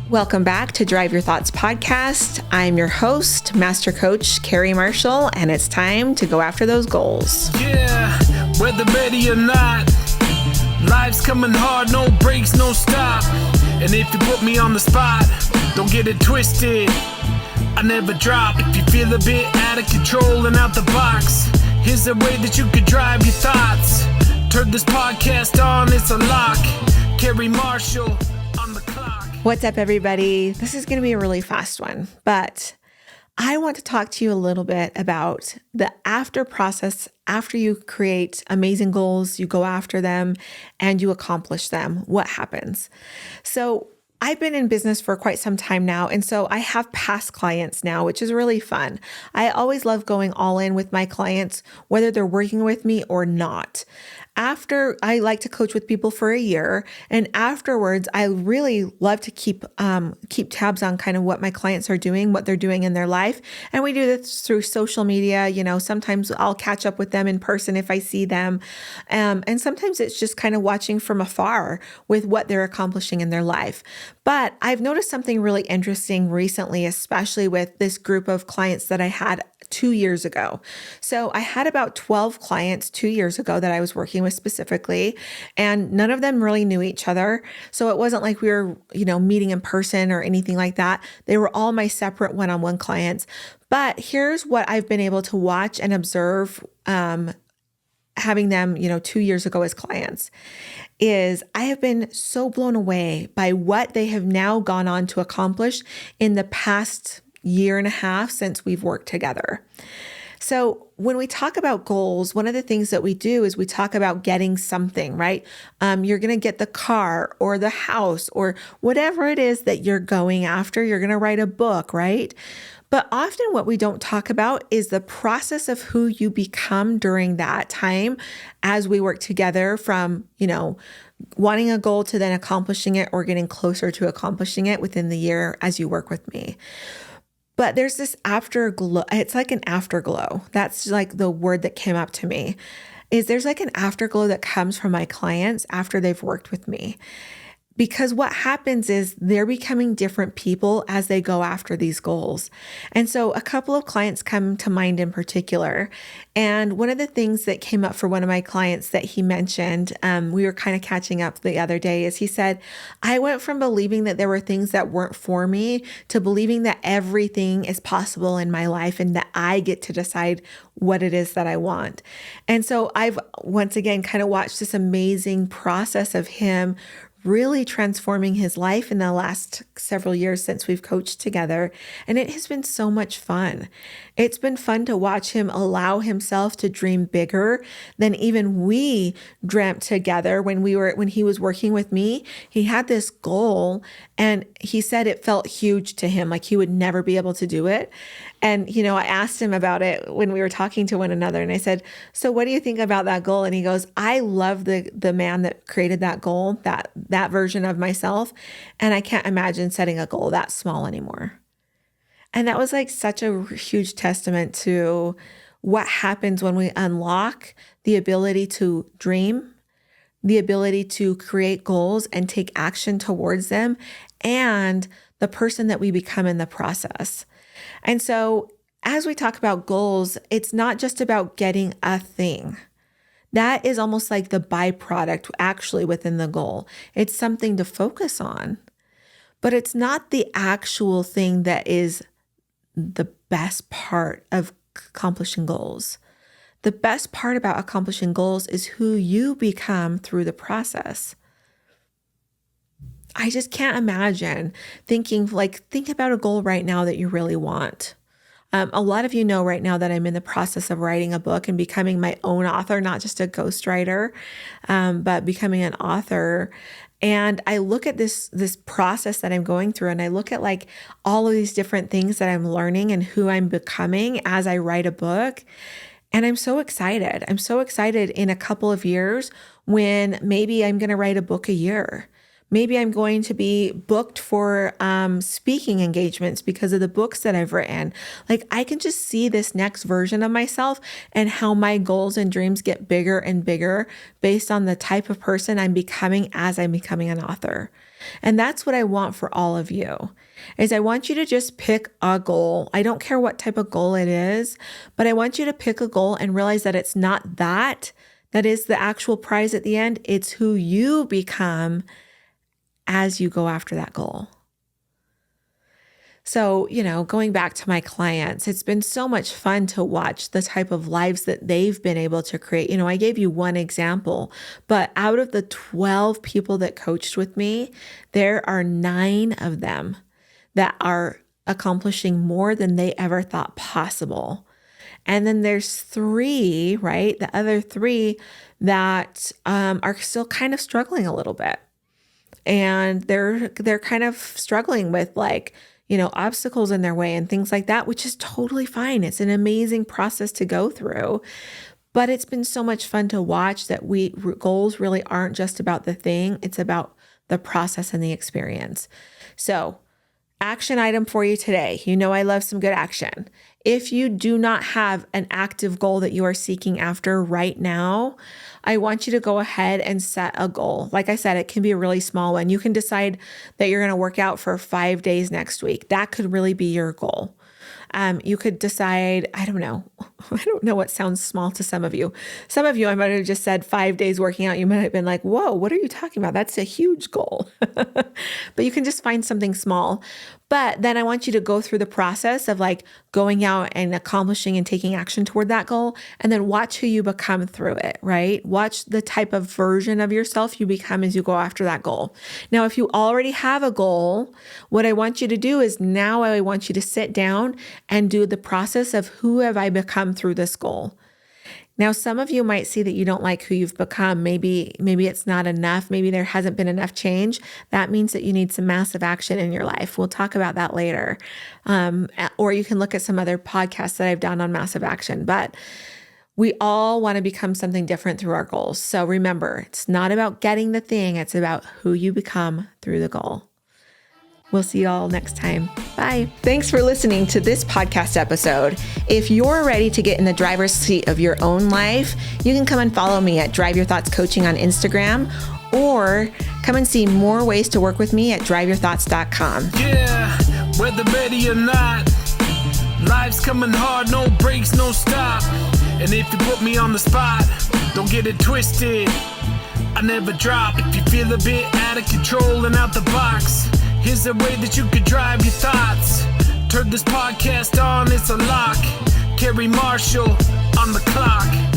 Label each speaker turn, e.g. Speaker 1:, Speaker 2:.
Speaker 1: Welcome back to Drive Your Thoughts podcast. I'm your host, Master Coach Carrie Marshall, and it's time to go after those goals.
Speaker 2: Yeah, whether ready or not, life's coming hard, no breaks, no stop. And if you put me on the spot, don't get it twisted, I never drop. If you feel a bit out of control and out the box, here's a way that you could drive your thoughts. Turn this podcast on, it's a lock. Carrie Marshall on the clock.
Speaker 1: What's up, everybody? This is going to be a really fast one, but I want to talk to you a little bit about the after process. After you create amazing goals, you go after them and you accomplish them. What happens? So I've been in business for quite some time now, and so I have past clients now, which is really fun. I always love going all in with my clients, whether they're working with me or not. After, I like to coach with people for a year, and afterwards, I really love to keep tabs on kind of what my clients are doing, what they're doing in their life, and we do this through social media. You know, sometimes I'll catch up with them in person if I see them, and sometimes it's just kind of watching from afar with what they're accomplishing in their life. But I've noticed something really interesting recently, especially with this group of clients that I had 2 years ago. So I had about 12 clients 2 years ago that I was working with specifically, and none of them really knew each other. So it wasn't like we were, meeting in person or anything like that. They were all my separate one-on-one clients. But here's what I've been able to watch and observe, having them, 2 years ago as clients, is I have been so blown away by what they have now gone on to accomplish in the past year and a half since we've worked together. So when we talk about goals, one of the things that we do is we talk about getting something, right? You're going to get the car or the house or whatever it is that you're going after. You're going to write a book, right? But often what we don't talk about is the process of who you become during that time as we work together from, wanting a goal to then accomplishing it or getting closer to accomplishing it within the year as you work with me. But there's this afterglow. It's like an afterglow. That's like the word that came up to me, is there's like an afterglow that comes from my clients after they've worked with me. Because what happens is they're becoming different people as they go after these goals. And so a couple of clients come to mind in particular. And one of the things that came up for one of my clients that he mentioned, we were kind of catching up the other day, is he said, I went from believing that there were things that weren't for me to believing that everything is possible in my life and that I get to decide what it is that I want. And so I've once again kind of watched this amazing process of him really transforming his life in the last several years since we've coached together. And it has been so much fun. It's been fun to watch him allow himself to dream bigger than even we dreamt together when he was working with me. He had this goal and he said it felt huge to him, like he would never be able to do it. And, I asked him about it when we were talking to one another, and I said, so what do you think about that goal? And he goes, I love the man that created that goal, that version of myself. And I can't imagine setting a goal that small anymore. And that was like such a huge testament to what happens when we unlock the ability to dream, the ability to create goals and take action towards them, and the person that we become in the process. And so as we talk about goals, it's not just about getting a thing. That is almost like the byproduct actually within the goal. It's something to focus on, but it's not the actual thing that is the best part of accomplishing goals. The best part about accomplishing goals is who you become through the process. I just can't imagine think about a goal right now that you really want. A lot of you know right now that I'm in the process of writing a book and becoming my own author, not just a ghostwriter, but becoming an author. And I look at this process that I'm going through, and I look at like all of these different things that I'm learning and who I'm becoming as I write a book. And I'm so excited. I'm so excited in a couple of years when maybe I'm going to write a book a year. Maybe I'm going to be booked for speaking engagements because of the books that I've written. Like I can just see this next version of myself and how my goals and dreams get bigger and bigger based on the type of person I'm becoming as I'm becoming an author. And that's what I want for all of you, is I want you to just pick a goal. I don't care what type of goal it is, but I want you to pick a goal and realize that it's not that is the actual prize at the end. It's who you become as you go after that goal. So, going back to my clients, it's been so much fun to watch the type of lives that they've been able to create. I gave you one example, but out of the 12 people that coached with me, there are 9 of them that are accomplishing more than they ever thought possible. And then there's 3, right? The other 3 that are still kind of struggling a little bit. And they're kind of struggling with obstacles in their way and things like that, which is totally fine. It's an amazing process to go through. But it's been so much fun to watch that goals really aren't just about the thing. It's about the process and the experience. So, action item for you today. I love some good action. If you do not have an active goal that you are seeking after right now, I want you to go ahead and set a goal. Like I said, it can be a really small one. You can decide that you're going to work out for 5 days next week. That could really be your goal. You could decide, I don't know what sounds small to some of you. Some of you, I might have just said 5 days working out. You might have been like, whoa, what are you talking about? That's a huge goal. But you can just find something small. But then I want you to go through the process of going out and accomplishing and taking action toward that goal, and then watch who you become through it, right? Watch the type of version of yourself you become as you go after that goal. Now, if you already have a goal, what I want you to do is now I want you to sit down and do the process of who have I become through this goal. Now, some of you might see that you don't like who you've become. Maybe it's not enough. Maybe there hasn't been enough change. That means that you need some massive action in your life. We'll talk about that later. Or you can look at some other podcasts that I've done on massive action. But we all want to become something different through our goals. So remember, it's not about getting the thing. It's about who you become through the goal. We'll see you all next time. Bye. Thanks for listening to this podcast episode. If you're ready to get in the driver's seat of your own life, you can come and follow me at Drive Your Thoughts Coaching on Instagram, or come and see more ways to work with me at driveyourthoughts.com.
Speaker 2: Yeah, whether ready or not, life's coming hard, no breaks, no stop. And if you put me on the spot, don't get it twisted, I never drop. If you feel a bit out of control and out the box, here's a way that you could drive your thoughts. Turn this podcast on, it's a lock. Carrie Marshall on the clock.